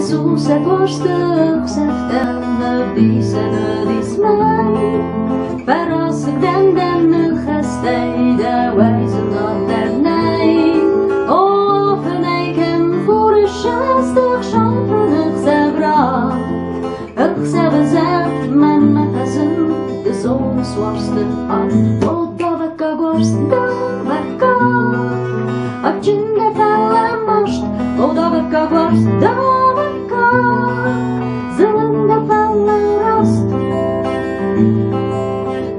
Jesus er korstig september dis mij. Verras ik den nu gestijde wijzen dat er nee. Of ik hem voor de schastig champen ik ze bra. Ik ze bezet men met pezen de zon zwarste aan. O dat ik gorst dat ik at je de felle marst. O dat ik gorst dat ik zullen de felle rast.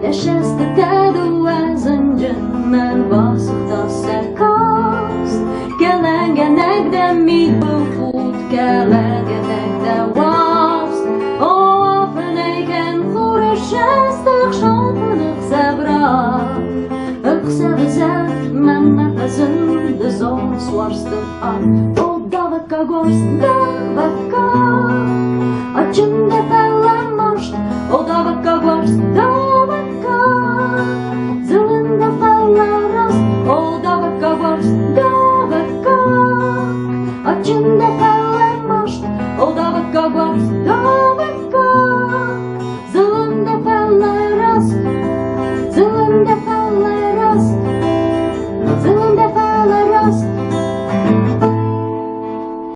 De zesde tijd was een gentleman was dat ze kast. Gelegen ik de miet bevoeld, gelegen ik de was. Of ik en voor de zestig champen ik ze braaf. Ik ze bezet met mijn pezen de zon zwarste aan. O dat ik gorst dat ik at je de felle marst. O dat ik gorst dat ik zullen de felle rast. O dat ik gorst dat ik at je de felle marst. O dat ik gorst dat ik